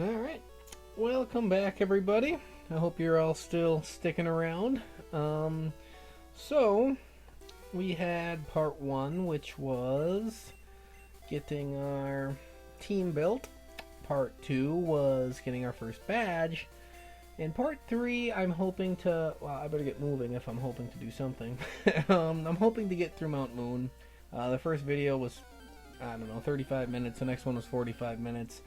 Alright, welcome back everybody. I hope you're all still sticking around. So, we had part 1, which was getting our team built. Part 2 was getting our first badge. In part 3, I'm hoping to... Well, I better get moving if I'm hoping to do something. I'm hoping to get through Mount Moon. The first video was, I don't know, 35 minutes. The next one was 45 minutes.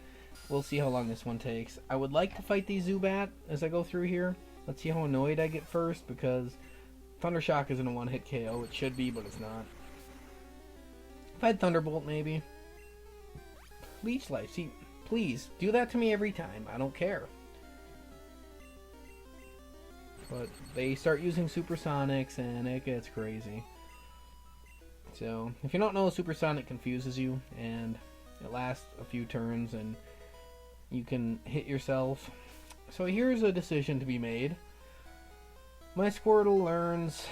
We'll see how long this one takes. I would like to fight the Zubat as I go through here. Let's see how annoyed I get first, because Thundershock isn't a one-hit KO. It should be, but it's not. If I had Thunderbolt, maybe. Leech Life. See, please, do that to me every time. I don't care. But they start using Supersonics, and it gets crazy. So, if you don't know, Supersonic confuses you, and it lasts a few turns, and you can hit yourself. So here's a decision to be made. My Squirtle learns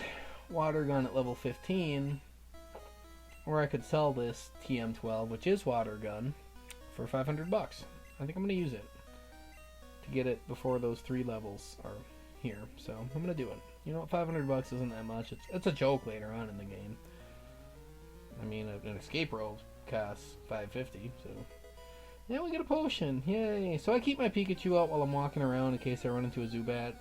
Water Gun at level 15, or I could sell this TM12, which is Water Gun, for 500 bucks. I think I'm going to use it to get it before those 3 levels are here. So I'm going to do it. You know what, 500 bucks isn't that much. It's a joke later on in the game. I mean, an escape rope costs 550, so... Yeah, we get a potion. Yay. So I keep my Pikachu out while I'm walking around in case I run into a Zubat,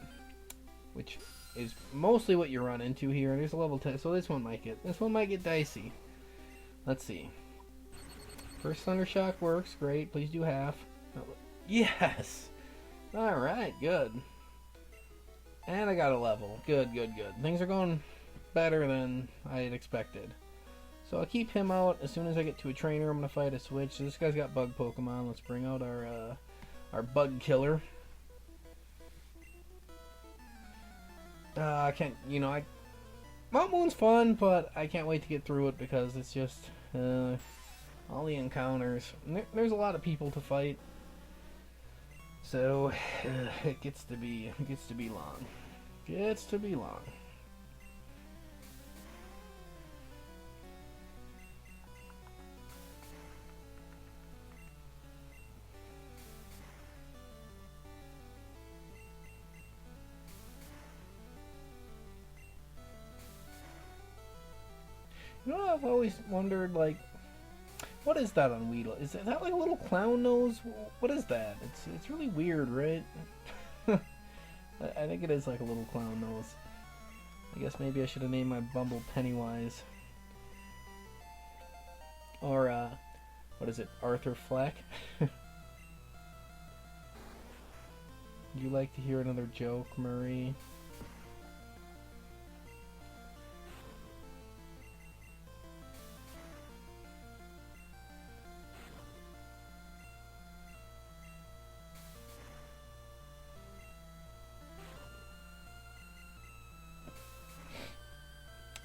which is mostly what you run into here. There's a level 10, so this one might get dicey. Let's see. First Thundershock works. Great. Please do half. Oh, yes. Alright, good. And I got a level. Good, good, good. Things are going better than I had expected. So I'll keep him out. As soon as I get to a trainer, I'm going to fight a switch. So this guy's got bug Pokemon. Let's bring out our bug killer. I can't, Mount Moon's fun, but I can't wait to get through it because it's just all the encounters. There's a lot of people to fight. So it gets to be long. Gets to be long. You know, I've always wondered, like, what is that on Weedle? Is that like a little clown nose? What is that? It's really weird, right? I think it is like a little clown nose. I guess maybe I should have named my Bumble Pennywise. Or, what is it? Arthur Fleck? Would you like to hear another joke, Murray?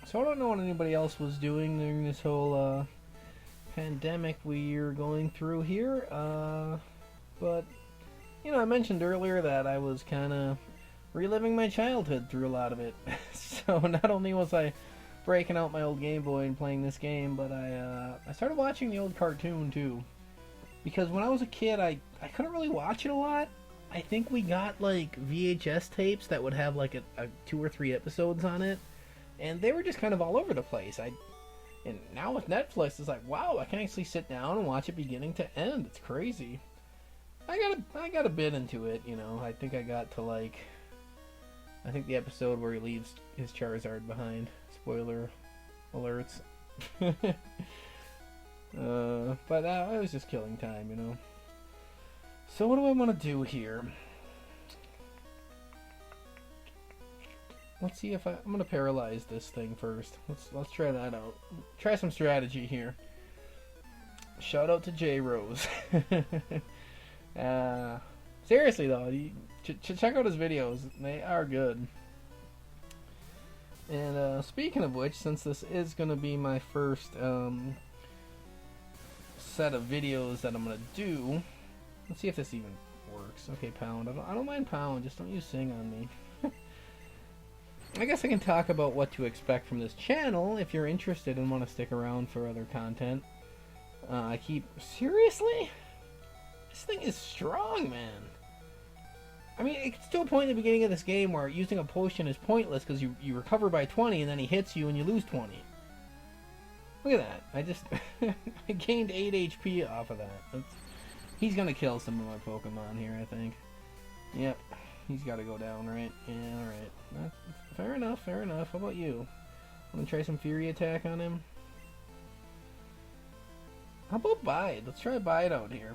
So I don't know what anybody else was doing during this whole pandemic we're going through here, but I mentioned earlier that I was kind of reliving my childhood through a lot of it. So not only was I breaking out my old Game Boy and playing this game, but I started watching the old cartoon too. Because when I was a kid, I couldn't really watch it a lot. I think we got like VHS tapes that would have like a 2 or 3 episodes on it. And they were just kind of all over the place. And now with Netflix, it's like, wow, I can actually sit down and watch it beginning to end. It's crazy. I got a bit into it, I think I got to I think the episode where he leaves his Charizard behind. Spoiler alerts. But I was just killing time, So what do I want to do here? Let's see if I'm gonna paralyze this thing first. Let's try that out. Try some strategy here. Shout out to J Rose. Seriously though, check out his videos. They are good. And speaking of which, since this is gonna be my first set of videos that I'm gonna do, let's see if this even works. Okay, Pound. I don't mind Pound. Just don't use Sing on me. I guess I can talk about what to expect from this channel if you're interested and want to stick around for other content. Seriously? thing is strong, man. I mean, it's to a point in the beginning of this game where using a potion is pointless because you recover by 20 and then he hits you and you lose 20. Look at that. I just I gained 8 HP off of that. He's gonna kill some of my Pokemon here, I think. Yep. He's gotta go down, right? Yeah, alright. Fair enough, fair enough. How about you? I'm gonna try some Fury Attack on him. How about Bide? Let's try Bide out here.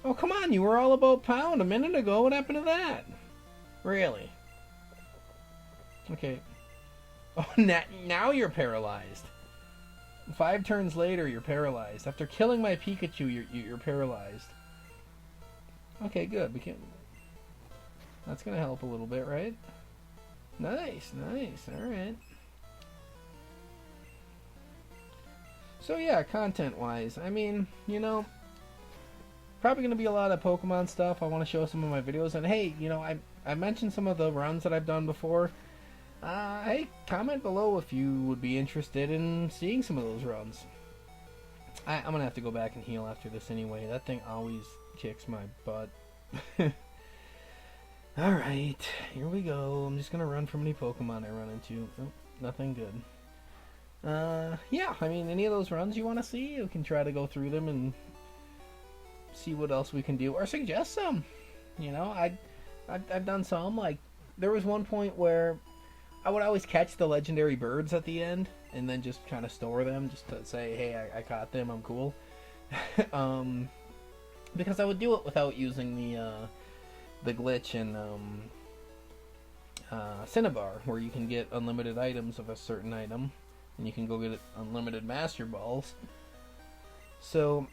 Oh, come on, you were all about Pound a minute ago. What happened to that? Really? Okay. Oh, now you're paralyzed. 5 turns later, you're paralyzed. After killing my Pikachu, you're paralyzed. Okay, good. That's gonna help a little bit, right? Nice, nice. Alright. So yeah, content-wise, I mean, you know, probably going to be a lot of Pokemon stuff. I want to show some of my videos. And hey, you know, I mentioned some of the runs that I've done before. Hey, comment below if you would be interested in seeing some of those runs. I'm going to have to go back and heal after this anyway. That thing always kicks my butt. Alright, here we go. I'm just going to run from any Pokemon I run into. Oh, nothing good. Yeah, I mean, any of those runs you want to see, you can try to go through them and see what else we can do, or suggest some. You know, I've done some. Like, there was one point where I would always catch the legendary birds at the end, and then just kind of store them, just to say, hey, I caught them, I'm cool. Because I would do it without using the glitch in Cinnabar, where you can get unlimited items of a certain item, and you can go get unlimited Master Balls. So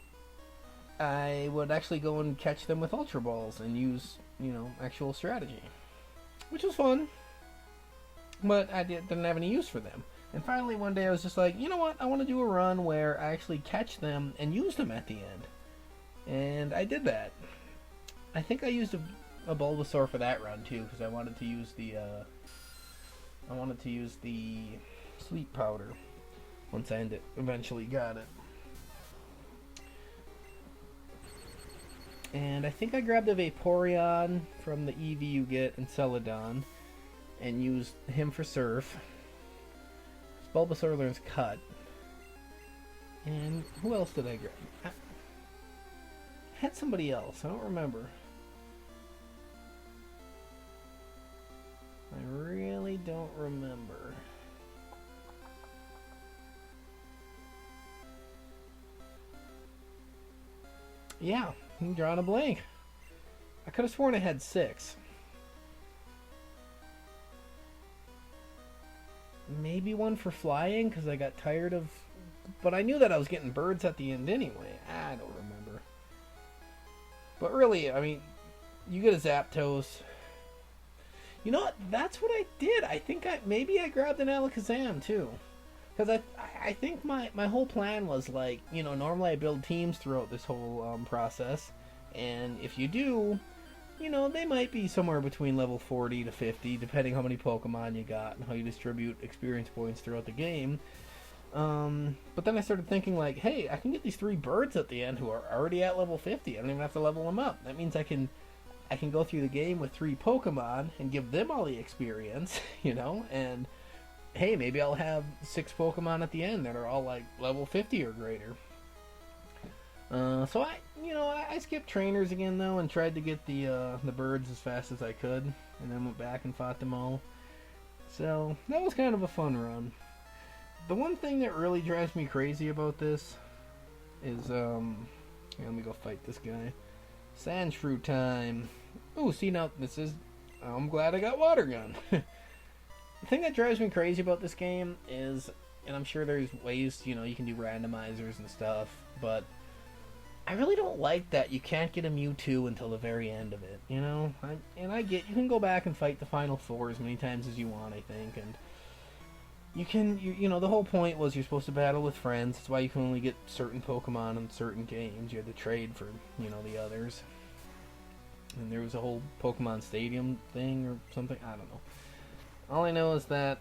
I would actually go and catch them with Ultra Balls and use, you know, actual strategy, which was fun, but I didn't have any use for them. And finally one day I was just like, you know what, I want to do a run where I actually catch them and use them at the end. And I did that. I think I used a Bulbasaur for that run too, because I wanted to use the sleep powder once I eventually got it. And I think I grabbed a Vaporeon from the EV you get in Celadon and used him for Surf. Bulbasaur learns Cut. And who else did I grab? I had somebody else. I don't remember. I really don't remember. Yeah, I'm drawing a blank. I could have sworn I had 6. Maybe one for flying, because I got tired of... But I knew that I was getting birds at the end anyway. I don't remember. But really, I mean, you get a Zapdos. You know what? That's what I did. I think maybe I grabbed an Alakazam, too. Because I think my whole plan was, like, you know, normally I build teams throughout this whole process. And if you do, you know, they might be somewhere between level 40 to 50, depending how many Pokemon you got and how you distribute experience points throughout the game. But then I started thinking, like, hey, I can get these 3 birds at the end who are already at level 50. I don't even have to level them up. That means I can go through the game with 3 Pokemon and give them all the experience, you know, and hey, maybe I'll have 6 Pokemon at the end that are all like level 50 or greater. So I skipped trainers again though and tried to get the birds as fast as I could, and then went back and fought them all. So that was kind of a fun run. The one thing that really drives me crazy about this is here, let me go fight this guy. Sandshrew time. Ooh, see now I'm glad I got Water Gun. The thing that drives me crazy about this game is, and I'm sure there's ways, you know, you can do randomizers and stuff, but I really don't like that you can't get a Mewtwo until the very end of it, you know? I get, you can go back and fight the Final Four as many times as you want, I think, and you know, the whole point was you're supposed to battle with friends. That's why you can only get certain Pokemon in certain games. You had to trade for, you know, the others. And there was a whole Pokemon Stadium thing or something, I don't know. All I know is that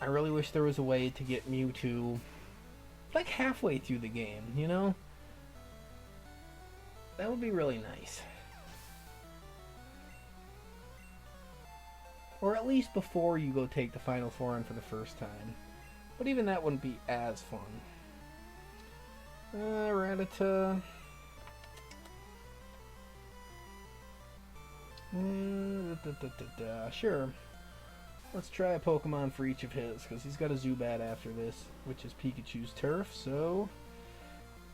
I really wish there was a way to get Mewtwo like halfway through the game, you know? That would be really nice. Or at least before you go take the Final Four on for the first time. But even that wouldn't be as fun. Rattata. Sure. Let's try a Pokemon for each of his, because he's got a Zubat after this, which is Pikachu's Turf, so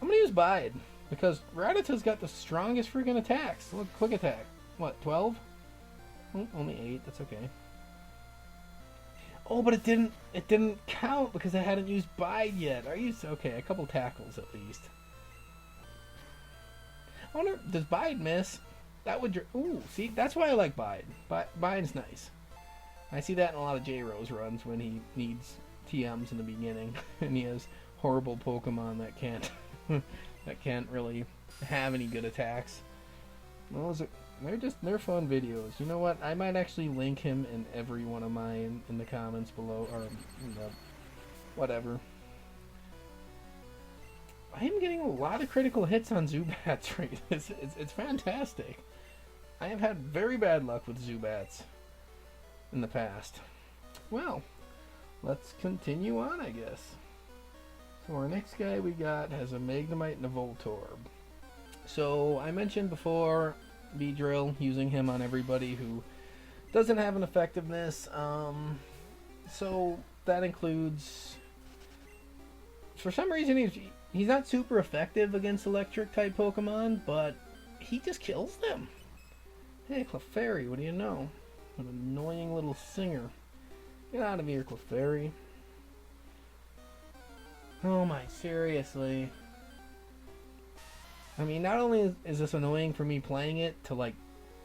I'm going to use Bide, because Rattata's got the strongest freaking attacks. Look, Quick Attack. What, 12? Only 8, that's okay. Oh, but it didn't count because I hadn't used Bide yet. Are you okay? A couple tackles at least. I wonder, does Bide miss? That would. Ooh, see, that's why I like Bide. Bide's nice. I see that in a lot of J-Rose runs when he needs TMs in the beginning, and he has horrible Pokemon that can't really have any good attacks. Those are. They're fun videos. You know what? I might actually link him in every one of mine in the comments below, or whatever. I am getting a lot of critical hits on Zubats right now. It's fantastic. I have had very bad luck with Zubats in the past. Well, let's continue on, I guess. So our next guy we got has a Magnemite and a Voltorb. So I mentioned before Beedrill, using him on everybody who doesn't have an effectiveness. So that includes, for some reason, he's not super effective against electric type Pokemon, but he just kills them. Hey, Clefairy, what do you know? An annoying little singer. Get out of here, Clefairy. Oh my, seriously. I mean, not only is this annoying for me playing it to, like,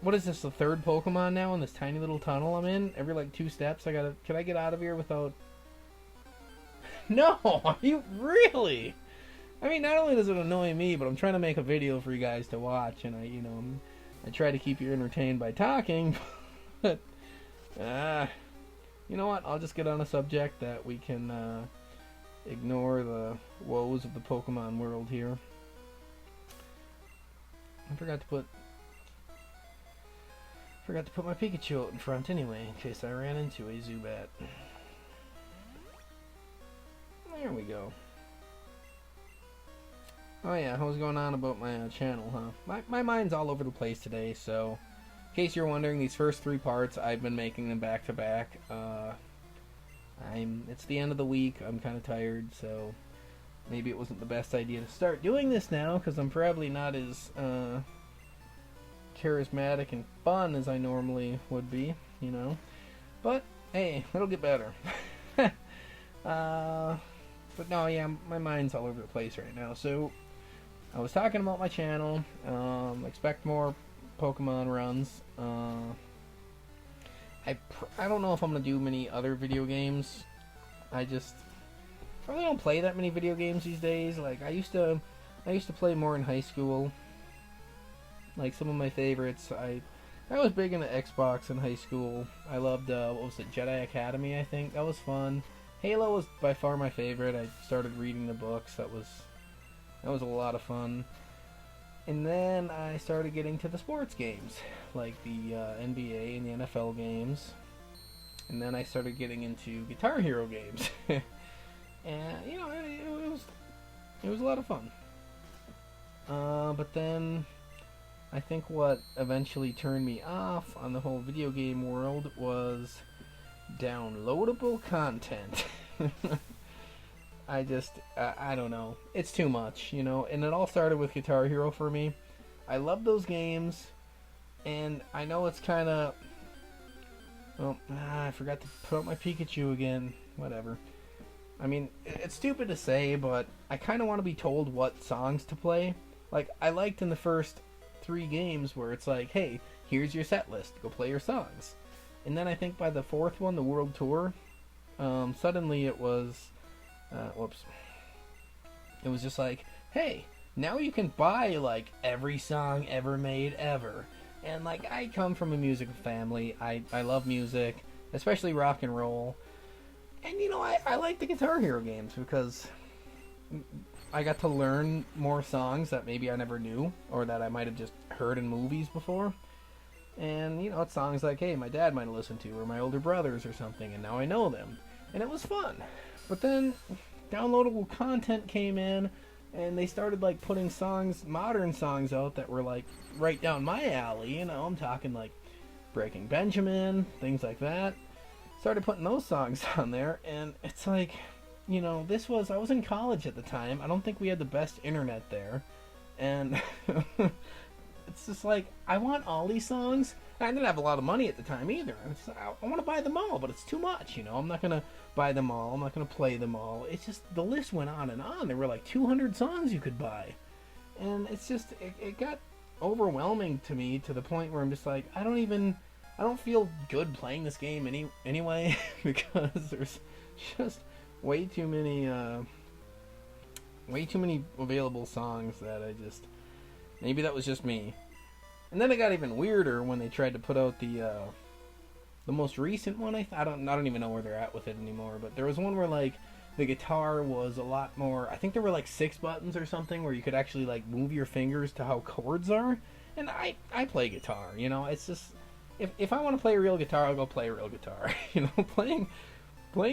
what is this, the third Pokemon now in this tiny little tunnel I'm in? Every, like, 2 steps, can I get out of here without... No! Are you really? I mean, not only does it annoy me, but I'm trying to make a video for you guys to watch, and I try to keep you entertained by talking, but, you know what? I'll just get on a subject that we can, ignore the woes of the Pokemon world here. I forgot to put my Pikachu out in front anyway, in case I ran into a Zubat. There we go. Oh yeah, what was going on about my channel, huh? My mind's all over the place today, so in case you're wondering, these first 3 parts, I've been making them back to back. It's the end of the week, I'm kind of tired, so maybe it wasn't the best idea to start doing this now, because I'm probably not as charismatic and fun as I normally would be, you know. But, hey, it'll get better. But no, yeah, my mind's all over the place right now. So, I was talking about my channel. Expect more Pokemon runs. I don't know if I'm going to do many other video games. I really don't play that many video games these days. Like, I used to play more in high school. Like, some of my favorites, I was big into Xbox in high school. I loved, what was it, Jedi Academy, I think. That was fun. Halo was by far my favorite. I started reading the books. That was a lot of fun. And then I started getting to the sports games, like the NBA and the NFL games. And then I started getting into Guitar Hero games. And, you know, it was a lot of fun. But then I think what eventually turned me off on the whole video game world was downloadable content. I don't know. It's too much, you know. And it all started with Guitar Hero for me. I love those games, and I know it's kind of... Well, I forgot to put out my Pikachu again. Whatever. I mean, it's stupid to say, but I kind of want to be told what songs to play. Like, I liked in the first 3 games where it's like, hey, here's your set list. Go play your songs. And then I think by the 4th one, the World Tour, suddenly it was... It was just like, hey, now you can buy, like, every song ever made ever. And, like, I come from a musical family. I love music, especially rock and roll. And, you know, I like the Guitar Hero games because I got to learn more songs that maybe I never knew or that I might have just heard in movies before. And, you know, it's songs like, hey, my dad might have listened to, or my older brothers or something, and now I know them. And it was fun. But then downloadable content came in, and they started, like, putting songs, modern songs out that were, like, right down my alley. You know, I'm talking, like, Breaking Benjamin, things like that. Started putting those songs on there, and it's like, you know, I was in college at the time. I don't think we had the best internet there. And it's just like, I want all these songs. I didn't have a lot of money at the time either. I want to buy them all, but it's too much, you know. I'm not going to buy them all. I'm not going to play them all. It's just, the list went on and on. There were like 200 songs you could buy. And it's just, it got overwhelming to me to the point where I'm just like, I don't feel good playing this game anyway because there's just way too many available songs that maybe that was just me. And then it got even weirder when they tried to put out the most recent one. I don't even know where they're at with it anymore, but there was one where like the guitar was a lot more, I think there were like 6 buttons or something where you could actually like move your fingers to how chords are. And I play guitar, you know. It's just, if I want to play a real guitar, I'll go play a real guitar. You know, playing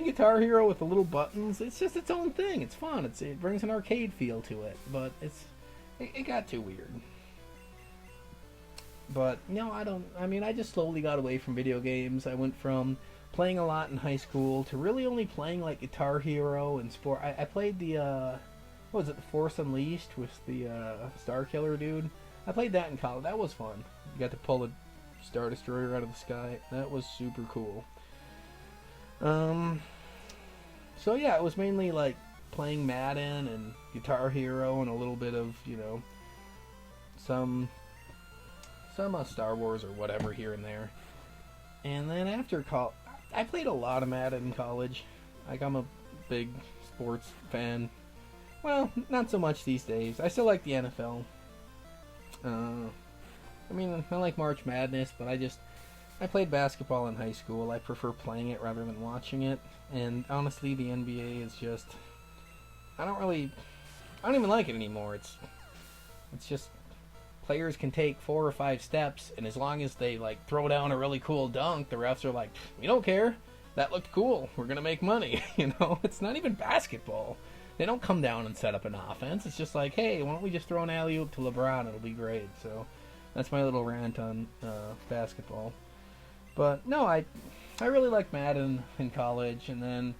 Guitar Hero with the little buttons, it's just its own thing. It's fun. It brings an arcade feel to it, but it got too weird. But, no, I just slowly got away from video games. I went from playing a lot in high school to really only playing, like, Guitar Hero and sport. I played the, what was it, the Force Unleashed with the Star Killer dude. I played that in college. That was fun. You got to pull a Star Destroyer out of the sky. That was super cool. So yeah, it was mainly like playing Madden and Guitar Hero and a little bit of, you know, some Star Wars or whatever here and there. And then after college, I played a lot of Madden in college. Like, I'm a big sports fan. Well, not so much these days. I still like the NFL. I like March Madness, but I played basketball in high school. I prefer playing it rather than watching it. And honestly, the NBA is just, I don't even like it anymore. It's just, players can take 4 or 5 steps, and as long as they like throw down a really cool dunk, the refs are like, we don't care. That looked cool. We're gonna make money. You know, it's not even basketball. They don't come down and set up an offense. It's just like, hey, why don't we just throw an alley-oop to LeBron? It'll be great. So that's my little rant on basketball. But no, I really liked Madden in college, and then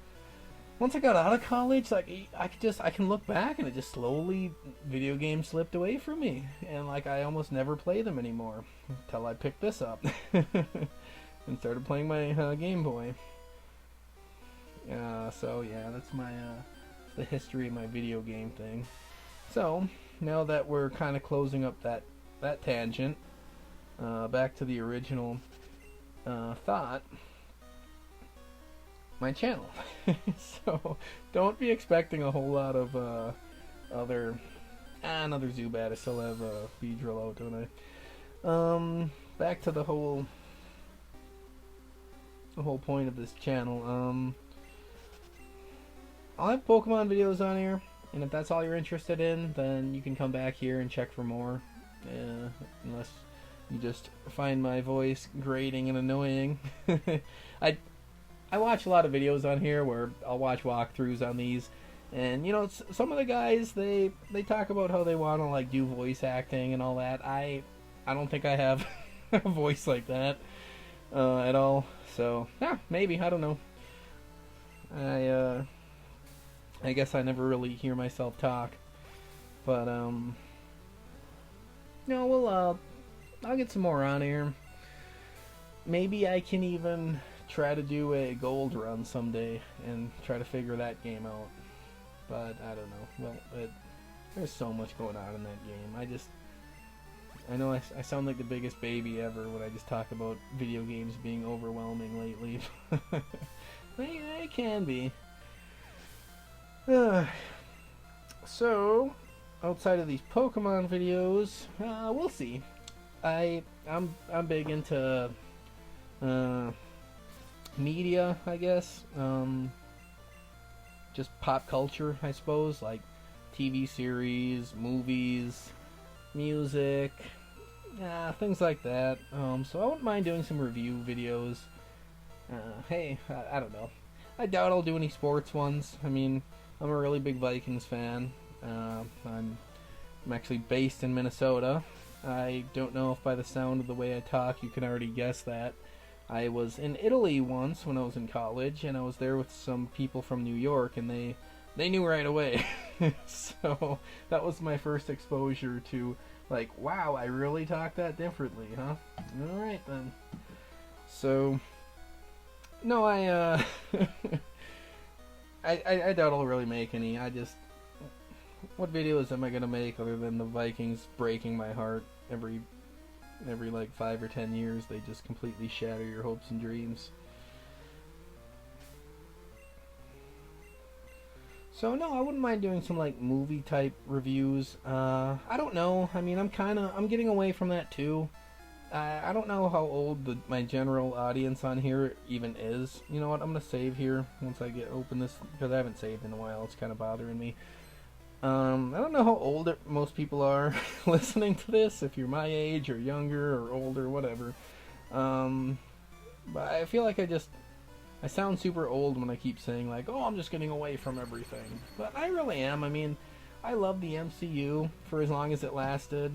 once I got out of college, like I can look back and it just slowly, video games slipped away from me, and like I almost never play them anymore until I picked this up and started playing my Game Boy. So yeah, that's my the history of my video game thing. So now that we're kind of closing up that tangent, back to the original thought. My channel. So don't be expecting a whole lot of another Zubat. I still have Beedrill out, don't I? Back to the whole point of this channel. I'll have Pokemon videos on here, and if that's all you're interested in, then you can come back here and check for more. Unless you just find my voice grating and annoying. I watch a lot of videos on here where I'll watch walkthroughs on these, and you know, some of the guys they talk about how they want to like do voice acting and all that. I don't think I have a voice like that at all. So yeah, maybe, I don't know. I guess I never really hear myself talk, but no, well, I'll get some more on here. Maybe I can even try to do a gold run someday and try to figure that game out. But I don't know. Well, there's so much going on in that game. I know I sound like the biggest baby ever when I just talk about video games being overwhelming lately. It can be. So, outside of these Pokemon videos, we'll see. I'm big into media, I guess. Just pop culture, I suppose. Like TV series, movies, music, things like that. So I wouldn't mind doing some review videos. Hey, I don't know. I doubt I'll do any sports ones. I mean, I'm a really big Vikings fan. I'm actually based in Minnesota. I don't know if by the sound of the way I talk you can already guess that. I was in Italy once when I was in college, and I was there with some people from New York, and they knew right away. So that was my first exposure to, like, wow, I really talk that differently, huh? Alright then. So, no, I doubt I'll really make any. What videos am I gonna make other than the Vikings breaking my heart every like 5 or 10 years? They just completely shatter your hopes and dreams. So no, I wouldn't mind doing some like movie type reviews. I don't know. I mean, I'm getting away from that too. I don't know how old my general audience on here even is. You know what? I'm gonna save here once I open this because I haven't saved in a while. It's kind of bothering me. I don't know how old most people are listening to this, if you're my age or younger or older, whatever. But I feel like I sound super old when I keep saying like, oh, I'm just getting away from everything. But I really am. I mean, I love the MCU for as long as it lasted.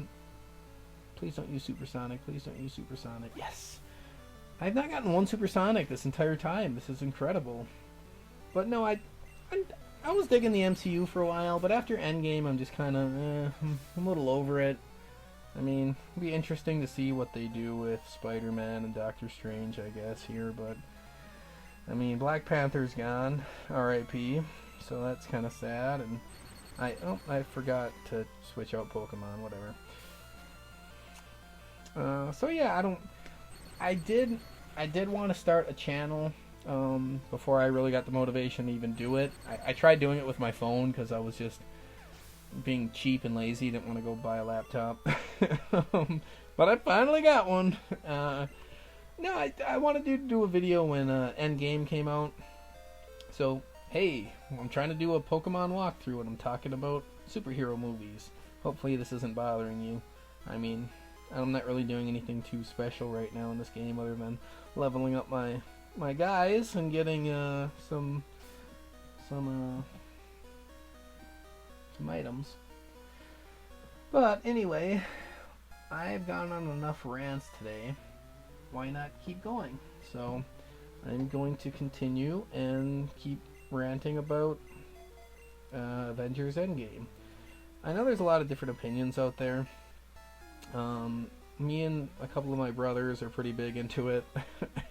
Please don't use supersonic. Please don't use supersonic. Yes! I've not gotten one supersonic this entire time. This is incredible. But no, I was digging the MCU for a while, but after Endgame, I'm just kind of, I'm a little over it. I mean, it'd be interesting to see what they do with Spider-Man and Doctor Strange, I guess, here, but, I mean, Black Panther's gone, R.I.P., so that's kind of sad, and I forgot to switch out Pokemon, whatever. So yeah, I did want to start a channel, before I really got the motivation to even do it. I tried doing it with my phone because I was just being cheap and lazy, didn't want to go buy a laptop. But I finally got one. No, I wanted to do a video when Endgame came out. So, hey, I'm trying to do a Pokemon walkthrough and I'm talking about superhero movies. Hopefully this isn't bothering you. I mean, I'm not really doing anything too special right now in this game other than leveling up my guys and getting some items. But anyway, I've gone on enough rants today. Why not keep going? So I'm going to continue and keep ranting about Avengers Endgame. I know there's a lot of different opinions out there. Me and a couple of my brothers are pretty big into it.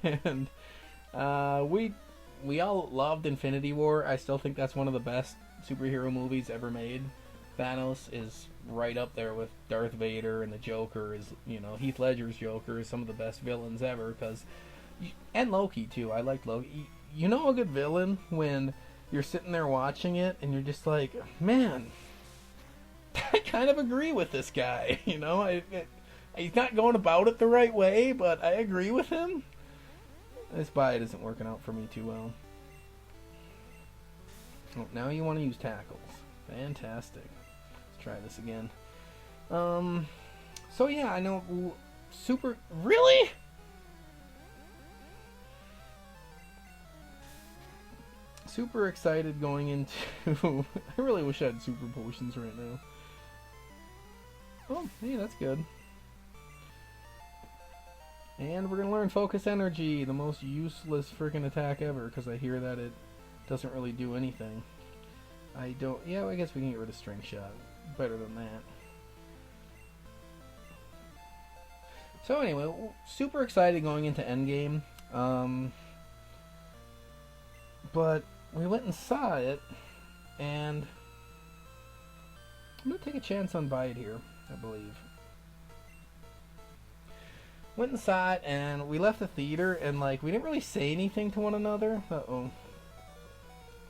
And we all loved Infinity War. I still think that's one of the best superhero movies ever made. Thanos is right up there with Darth Vader, and the Joker is, Heath Ledger's Joker is some of the best villains ever. And Loki too. I like Loki. You know a good villain when you're sitting there watching it and you're just like, man, I kind of agree with this guy. He's not going about it the right way, but I agree with him. This bite isn't working out for me too well. Oh, now you want to use tackles. Fantastic. Let's try this again. So yeah, I know. Really? Super excited going into... I really wish I had super potions right now. Oh, hey, that's good. And we're going to learn Focus Energy, the most useless freaking attack ever, because I hear that it doesn't really do anything. I guess we can get rid of String Shot. Better than that. So anyway, super excited going into Endgame. But we went and saw it, and I'm going to take a chance on Bite here, I believe. Went and saw it, and we left the theater, and we didn't really say anything to one another.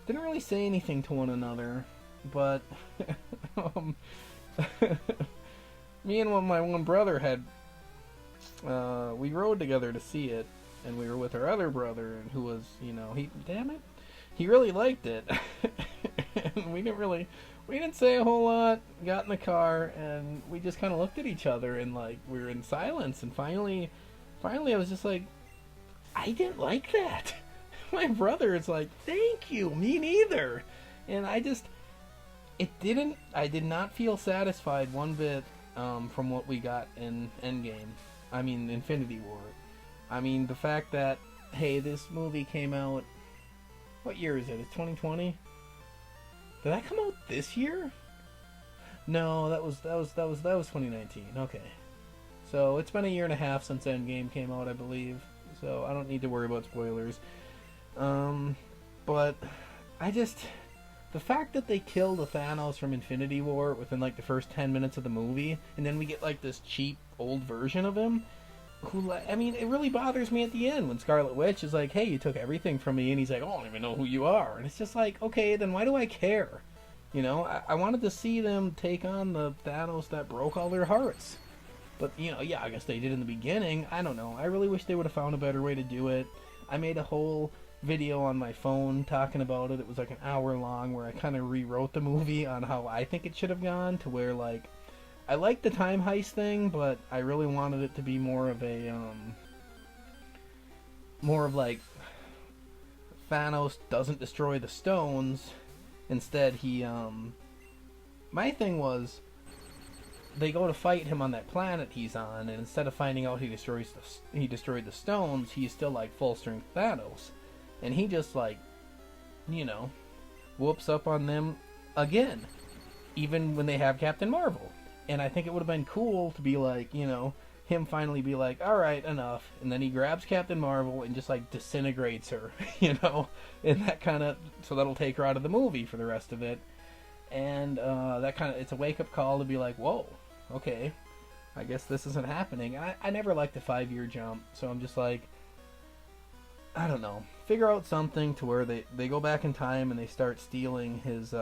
Didn't really say anything to one another, but me and my one brother had, we rode together to see it, and we were with our other brother, who was, he really liked it. And we we didn't say a whole lot. Got in the car and we just kind of looked at each other and like we were in silence. And finally, I was just like, I didn't like that. My brother is like, thank you, me neither. And I did not feel satisfied one bit from what we got in Endgame. I mean, Infinity War. I mean, the fact that, hey, this movie came out, what year is it? It's 2020? Did that come out this year? No, that was 2019. Okay. So it's been a year and a half since Endgame came out, I believe. So I don't need to worry about spoilers. But the fact that they killed the Thanos from Infinity War within like the first 10 minutes of the movie, and then we get like this cheap old version of him, it really bothers me at the end when Scarlet Witch is like, hey, you took everything from me, and he's like, oh, I don't even know who you are. And it's just like, okay, then why do I care? You know, I wanted to see them take on the Thanos that broke all their hearts. But, yeah, I guess they did in the beginning. I don't know. I really wish they would have found a better way to do it. I made a whole video on my phone talking about it. It was like an hour long where I kind of rewrote the movie on how I think it should have gone, to where, like, I liked the time heist thing, but I really wanted it to be more of like Thanos doesn't destroy the stones. Instead, my thing was, they go to fight him on that planet he's on, and instead of finding out he destroyed the stones, he's still like full strength Thanos, and he just like, whoops up on them again, even when they have Captain Marvel. And I think it would have been cool to be like, him finally be like, all right, enough, and then he grabs Captain Marvel and just like disintegrates her, and that kind of, so that'll take her out of the movie for the rest of it. And it's a wake-up call to be like, whoa, okay, I guess this isn't happening. I never liked the 5-year jump, so I'm just like, I don't know, figure out something to where they go back in time and they start stealing his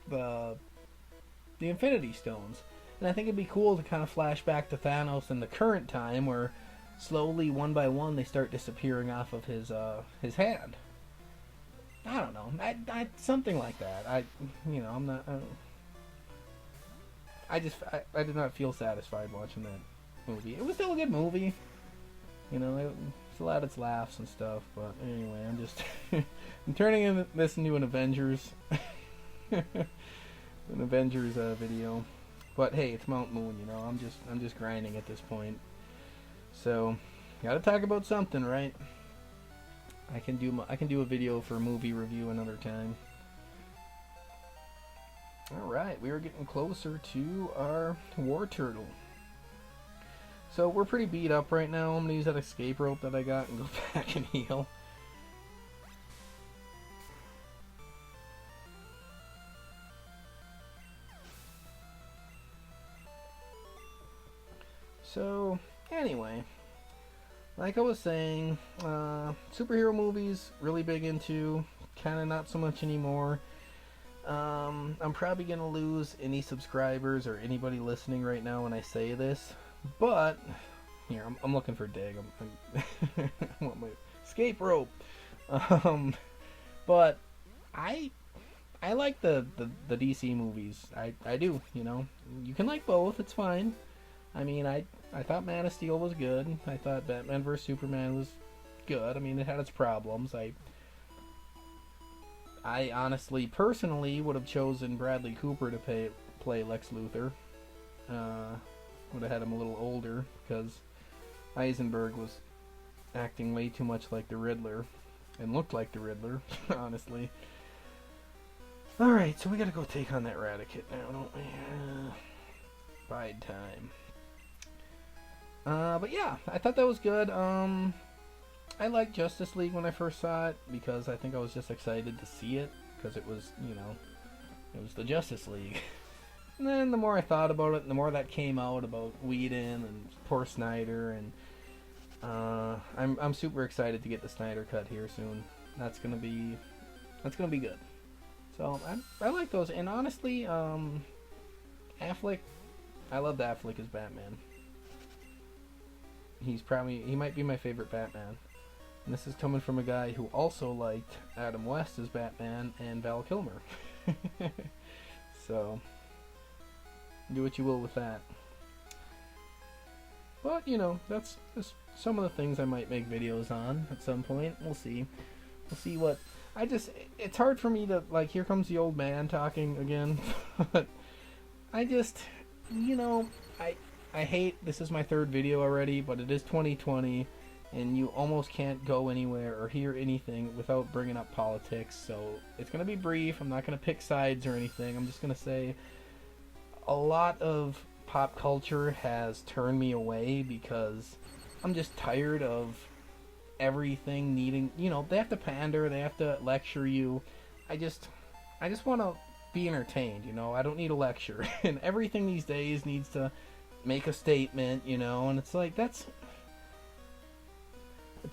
the Infinity Stones. And I think it'd be cool to kind of flash back to Thanos in the current time, where slowly, one by one, they start disappearing off of his hand. I don't know. I something like that. I'm not. I did not feel satisfied watching that movie. It was still a good movie. It's a lot of its laughs and stuff. But anyway, I'm turning this into an Avengers, video. But hey, it's Mount Moon. I'm just grinding at this point. So, gotta talk about something, right? I can do a video for a movie review another time. Alright, we are getting closer to our War Turtle. So we're pretty beat up right now. I'm gonna use that escape rope that I got and go back and heal. So, anyway, like I was saying, superhero movies, really big into, kind of not so much anymore. I'm probably going to lose any subscribers or anybody listening right now when I say this, but, here, I'm looking for Dig. I want my escape rope. But, I like the DC movies. I do, You can like both, it's fine. I mean, I thought Man of Steel was good. I thought Batman vs Superman was good. I mean, it had its problems. I honestly, personally, would have chosen Bradley Cooper to play Lex Luthor. Would have had him a little older, because Eisenberg was acting way too much like the Riddler, and looked like the Riddler, honestly. Alright, so we gotta go take on that Radicate now, don't we? Bide time. But yeah, I thought that was good. I liked Justice League when I first saw it, because I think I was just excited to see it, because it was, it was the Justice League. And then the more I thought about it, the more that came out about Whedon and poor Snyder, and I'm super excited to get the Snyder cut here soon. That's gonna be good. So I like those, and honestly, Affleck, I loved Affleck as Batman. He might be my favorite Batman. And this is coming from a guy who also liked Adam West as Batman and Val Kilmer. So, do what you will with that. But, you know, that's just some of the things I might make videos on at some point. We'll see. We'll see what... it's hard for me to, like, here comes the old man talking again. But I just, you know, I hate, this is my third video already, but it is 2020, and you almost can't go anywhere or hear anything without bringing up politics. So it's going to be brief. I'm not going to pick sides or anything. I'm just going to say a lot of pop culture has turned me away because I'm just tired of everything needing, you know, they have to pander, they have to lecture you. I just want to be entertained, you know. I don't need a lecture. And everything these days needs to make a statement, you know, and it's like, it's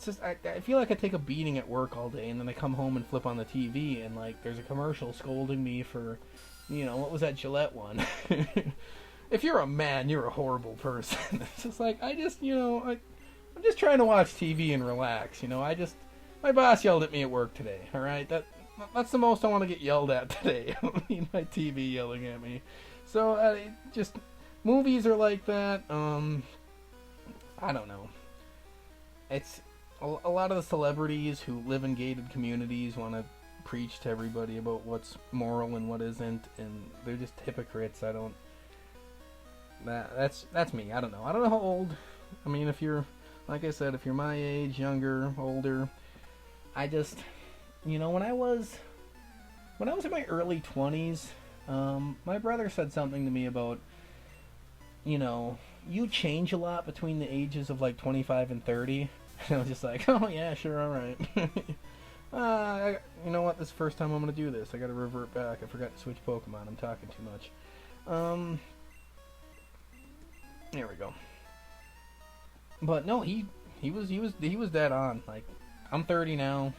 just, I feel like I take a beating at work all day, and then I come home and flip on the TV, and, like, there's a commercial scolding me for, you know, what was that Gillette one? If you're a man, you're a horrible person. It's just like, I'm just trying to watch TV and relax, you know. My boss yelled at me at work today, alright? That's the most I want to get yelled at today. I don't need my TV yelling at me. So, just, movies are like that. I don't know. It's a lot of the celebrities who live in gated communities want to preach to everybody about what's moral and what isn't, and they're just hypocrites. That's me. I don't know. I don't know how old. I mean, if you're, like I said, if you're my age, younger, older, I just, you know, when I was in my early 20s, my brother said something to me about, you know, you change a lot between the ages of like 25 and 30. And I was just like, oh yeah, sure, alright. You know what, this is the first time I'm going to do this. I got to revert back. I forgot to switch Pokemon. I'm talking too much. There we go. But no, he was dead on. Like, I'm 30 now.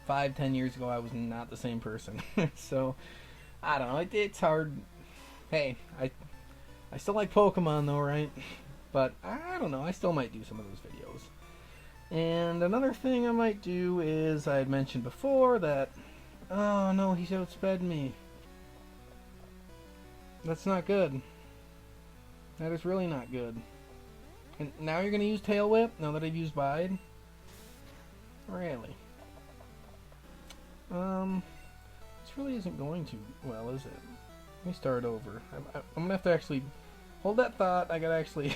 5-10 years ago, I was not the same person. So, I don't know. It's hard. Hey, I still like Pokemon though, right? But I don't know. I still might do some of those videos. And another thing I might do is, I had mentioned before that, oh no, he's outsped me. That's not good. That is really not good. And now you're going to use Tail Whip, now that I've used Bide? Really? This really isn't going too well, is it? Let me start over. I'm going to have to actually hold that thought. I got to actually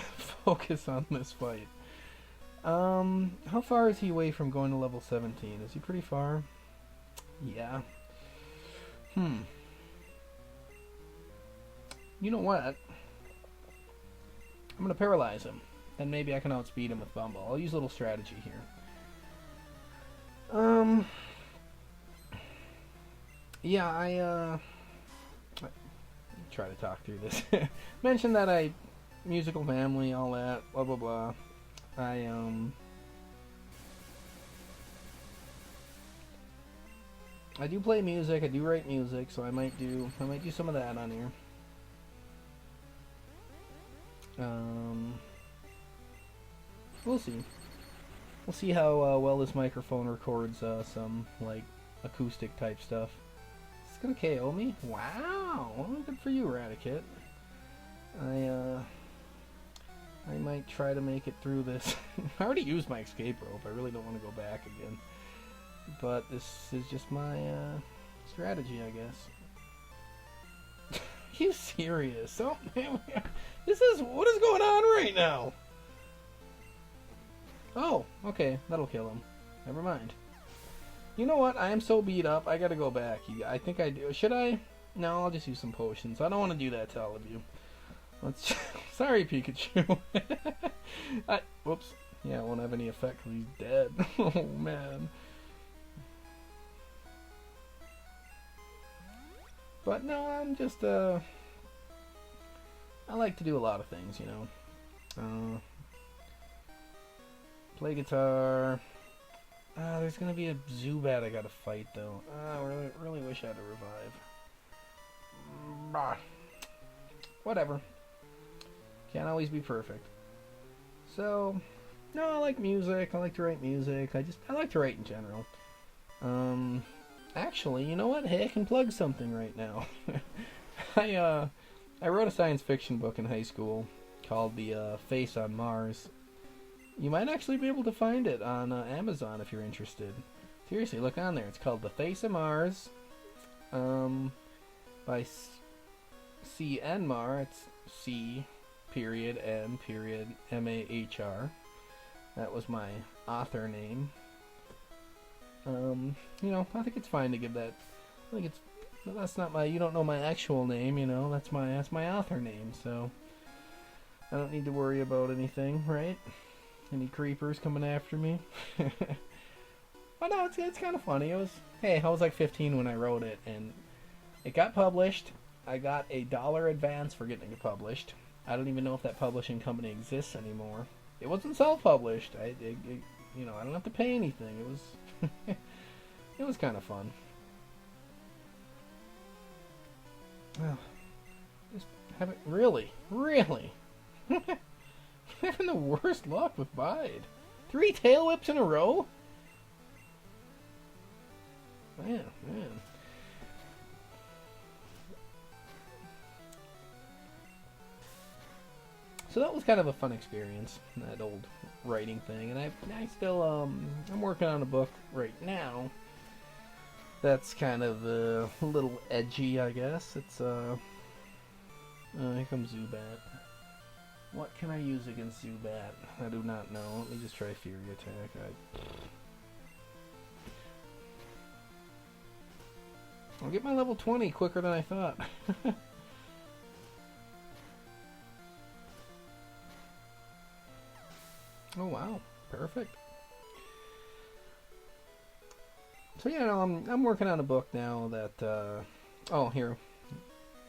focus on this fight. How far is he away from going to level 17? Is he pretty far? Yeah. You know what? I'm gonna paralyze him. Then maybe I can outspeed him with Bumble. I'll use a little strategy here. Yeah, I try to talk through this. Mentioned that musical family, all that, blah blah blah. I do play music, I do write music, so I might do some of that on here. We'll see. We'll see how well this microphone records some like acoustic type stuff. It's gonna KO me? Wow, well, good for you, Raticate. I might try to make it through this. I already used my escape rope. I really don't want to go back again. But this is just my strategy, I guess. You serious? Oh man, what is going on right now? Oh, okay, that'll kill him. Never mind. You know what? I am so beat up. I gotta go back. I think I do. Should I? No, I'll just use some potions. I don't want to do that to all of you. Sorry, Pikachu. Whoops. Yeah, it won't have any effect because he's dead. Oh, man. But no, I'm just, I like to do a lot of things, you know. Play guitar. There's gonna be a Zubat I gotta fight, though. I really wish I had a revive. Whatever. Can't always be perfect. So, No, I like music. I like to write music. I like to write in general. Actually, you know what? Hey, I can plug something right now. I wrote a science fiction book in high school called The Face on Mars. You might actually be able to find it on Amazon if you're interested. Seriously, look on there. It's called The Face of Mars, by C. N. Mar. It's C. Period N. Period M-A-H-R. That was my author name. I think it's fine to give that. I think that's not my. You don't know my actual name, That's my author name. So I don't need to worry about anything, right? Any creepers coming after me? But no, it's kind of funny. I was like 15 when I wrote it, and it got published. I got $1 advance for getting it published. I don't even know if that publishing company exists anymore. It wasn't self-published. I don't have to pay anything. It was, it was kind of fun. Oh, just haven't really. Having the worst luck with Bide. 3 tail whips in a row? Man. So that was kind of a fun experience, that old writing thing. And I still, I'm working on a book right now that's kind of a little edgy, I guess. It's, here comes Zubat. What can I use against Zubat? I do not know. Let me just try Fury Attack. I'll get my level 20 quicker than I thought. Oh wow, perfect. So yeah, no, I'm working on a book now that, oh here,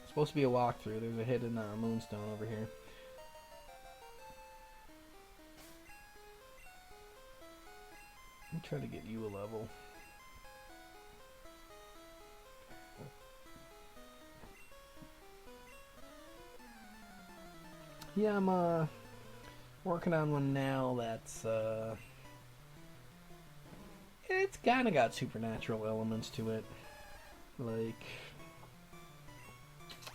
it's supposed to be a walkthrough. There's a hidden moonstone over here. Let me try to get you a level. Yeah, I'm working on one now that's it's kind of got supernatural elements to it, like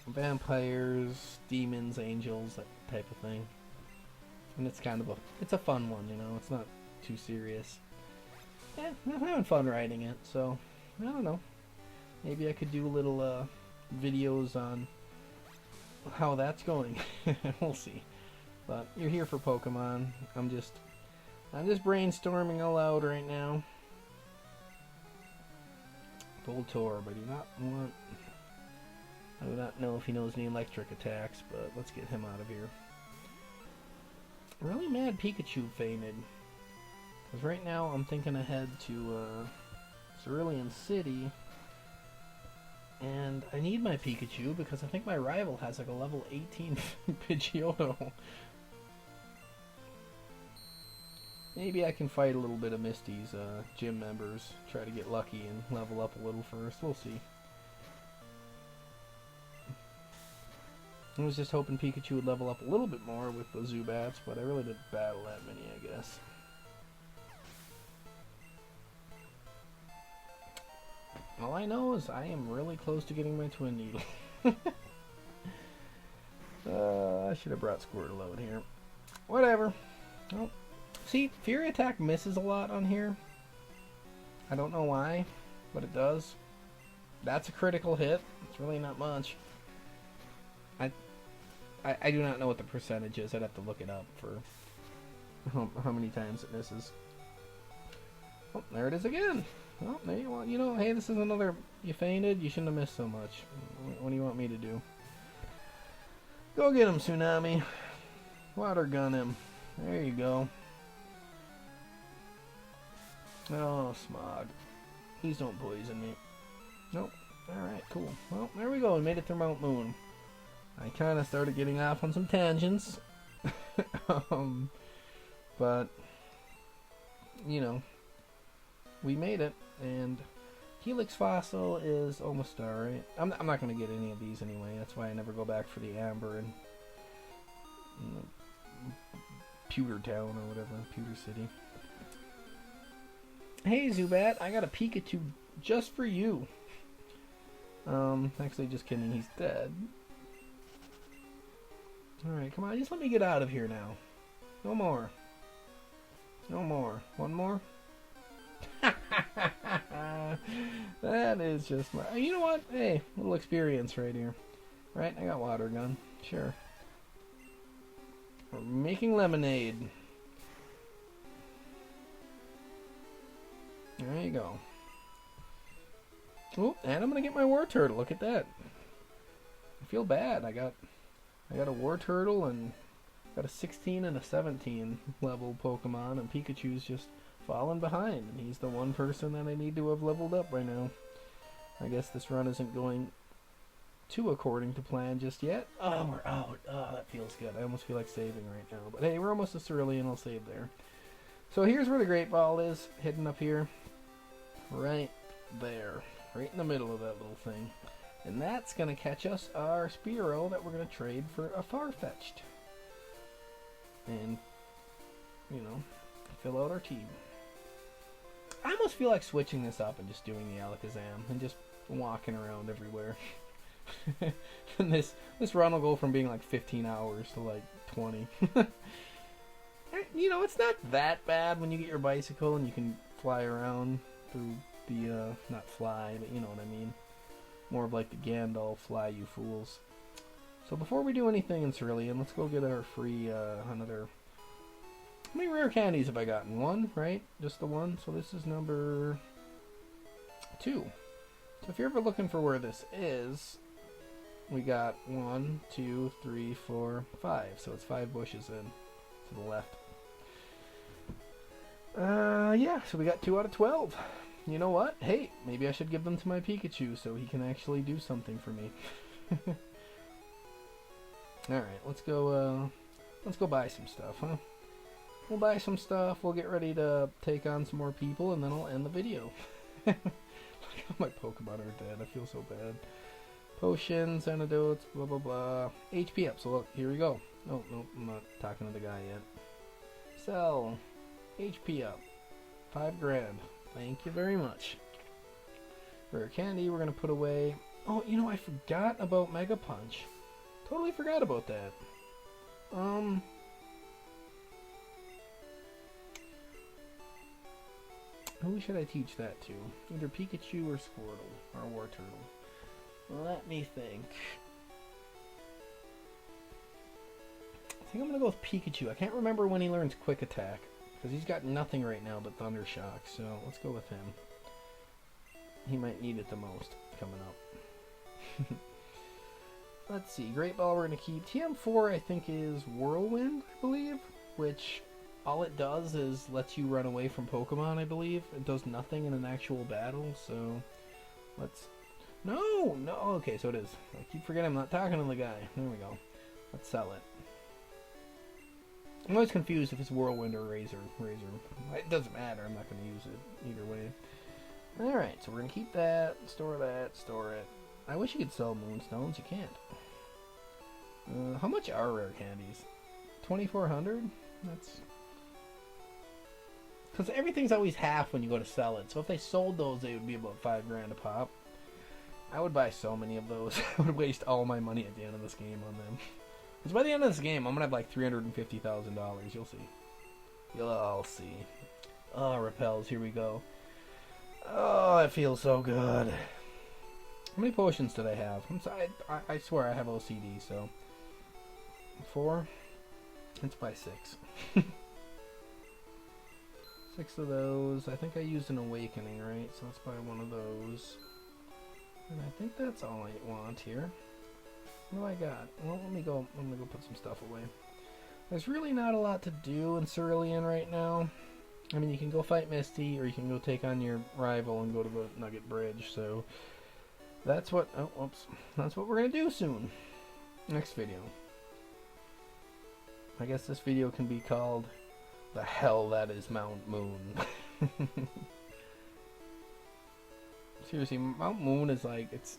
vampires, demons, angels, that type of thing. And it's kind of it's a fun one, It's not too serious. Yeah, I'm having fun writing it, so I don't know. Maybe I could do little videos on how that's going. We'll see. But you're here for Pokemon. I'm just brainstorming aloud right now. Voltorb, I do not know if he knows any electric attacks, but let's get him out of here. I'm really mad Pikachu fainted. Because right now I'm thinking ahead to Cerulean City. And I need my Pikachu because I think my rival has like a level 18 Pidgeotto. Maybe I can fight a little bit of Misty's gym members. Try to get lucky and level up a little first. We'll see. I was just hoping Pikachu would level up a little bit more with the Zubats, but I really didn't battle that many, I guess. All I know is I am really close to getting my Twin Needle. I should have brought Squirtle out here. Whatever. Oh. See, Fury Attack misses a lot on here. I don't know why, but it does. That's a critical hit. It's really not much. I do not know what the percentage is. I'd have to look it up for how many times it misses. Oh, there it is again. Well, well, hey, this is another... You fainted? You shouldn't have missed so much. What do you want me to do? Go get him, Tsunami. Water gun him. There you go. Oh, Smog. Please don't poison me. Nope. Alright, cool. Well, there we go. We made it through Mount Moon. I kind of started getting off on some tangents. But, we made it. And Helix Fossil is almost alright. I'm not going to get any of these anyway. That's why I never go back for the Amber and Pewter Town or whatever, Pewter City. Hey Zubat, I got a Pikachu just for you. Actually, just kidding, he's dead. Alright, come on, just let me get out of here now. No more. No more. One more? That is just my... You know what? Hey, a little experience right here. Right, I got water gun. Sure. We're making lemonade. There you go. Oh, and I'm gonna get my war turtle. Look at that. I feel bad. I got a war turtle and got a 16 and a 17 level Pokemon, and Pikachu's just falling behind. And he's the one person that I need to have leveled up by now. I guess this run isn't going too according to plan just yet. Oh, we're out. Oh, that feels good. I almost feel like saving right now. But hey, we're almost to Cerulean. I'll save there. So here's where the Great Ball is, hidden up here. Right there. Right in the middle of that little thing. And that's going to catch us our Spearow that we're going to trade for a Farfetch'd. And, you know, fill out our team. I almost feel like switching this up and just doing the Alakazam and just walking around everywhere. And this run will go from being like 15 hours to like 20. You know, it's not that bad when you get your bicycle and you can fly around through the, not fly, but you know what I mean. More of like the Gandalf, fly you fools. So before we do anything in Cerulean, let's go get our free, another... How many rare candies have I gotten? One, right? Just the one? So this is number 2. So if you're ever looking for where this is, we got 1, 2, 3, 4, 5. So it's 5 bushes in to the left. Yeah, so we got 2 out of 12. You know what? Hey, maybe I should give them to my Pikachu so he can actually do something for me. Alright, let's go buy some stuff, huh? We'll buy some stuff, we'll get ready to take on some more people, and then I'll end the video. Look how my Pokemon are dead, I feel so bad. Potions, antidotes, blah blah blah. HP up, so look, here we go. Oh, no, I'm not talking to the guy yet. Sell. HP up. 5 grand. Thank you very much. Rare candy, we're gonna put away. Oh, you know, I forgot about Mega Punch. Totally forgot about that. Who should I teach that to? Either Pikachu or Squirtle, or War Turtle. Let me think. I think I'm gonna go with Pikachu. I can't remember when he learns Quick Attack, because he's got nothing right now but Thunder Shock, so let's go with him. He might need it the most coming up. Let's see, Great Ball we're going to keep. TM4 I think is Whirlwind, I believe, which all it does is lets you run away from Pokemon, I believe. It does nothing in an actual battle, so let's... No! Okay, so it is. I keep forgetting I'm not talking to the guy. There we go. Let's sell it. I'm always confused if it's Whirlwind or Razor. It doesn't matter, I'm not going to use it either way. Alright, so we're going to keep that, store it. I wish you could sell Moonstones, you can't. How much are rare candies? 2,400? That's... Because everything's always half when you go to sell it, so if they sold those, they would be about 5 grand a pop. I would buy so many of those. I would waste all my money at the end of this game on them. Because by the end of this game, I'm going to have like $350,000. You'll see. You'll see. Oh, repels. Here we go. Oh, it feels so good. How many potions did I have? I'm sorry. I swear I have OCD, so... 4? Let's buy 6. 6 of those. I think I used an Awakening, right? So let's buy one of those. And I think that's all I want here. What do I got? Well, let me go put some stuff away. There's really not a lot to do in Cerulean right now. I mean, you can go fight Misty, or you can go take on your rival and go to the Nugget Bridge, so... That's what... Oh, whoops. That's what we're gonna do soon. Next video. I guess this video can be called... The Hell That Is Mount Moon. Seriously, Mount Moon is like... It's...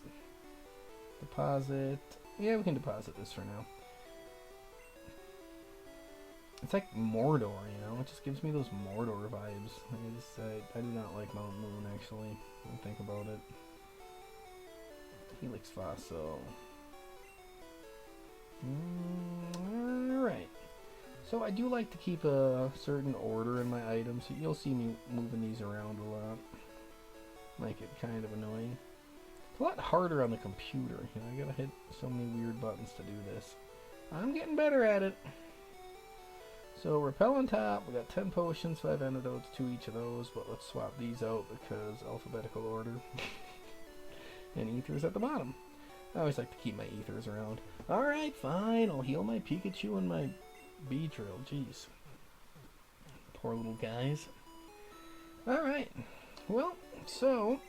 Deposit... Yeah, we can deposit this for now. It's like Mordor, you know? It just gives me those Mordor vibes. I do not like Mount Moon, actually. When I think about it. Helix Fossil. Alright. So I do like to keep a certain order in my items. You'll see me moving these around a lot. Make it kind of annoying. It's a lot harder on the computer. You know, I gotta hit so many weird buttons to do this. I'm getting better at it. So repel on top, we got 10 potions, 5 antidotes, 2 each of those, but let's swap these out because alphabetical order. And ethers at the bottom. I always like to keep my ethers around. Alright, fine, I'll heal my Pikachu and my Beedrill, jeez. Poor little guys. Alright, well, so,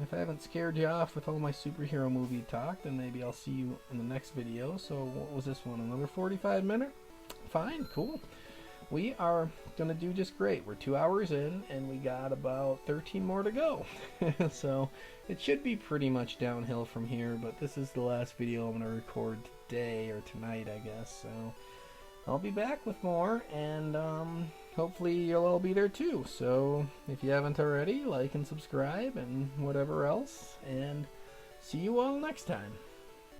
if I haven't scared you off with all my superhero movie talk, then maybe I'll see you in the next video. So what was this one, another 45 minute? Fine, cool. We are gonna do just great. We're 2 hours in and we got about 13 more to go. So it should be pretty much downhill from here, but this is the last video I'm gonna record today or tonight, I guess. So I'll be back with more, and hopefully you'll all be there too. So if you haven't already, like and subscribe and whatever else, and see you all next time.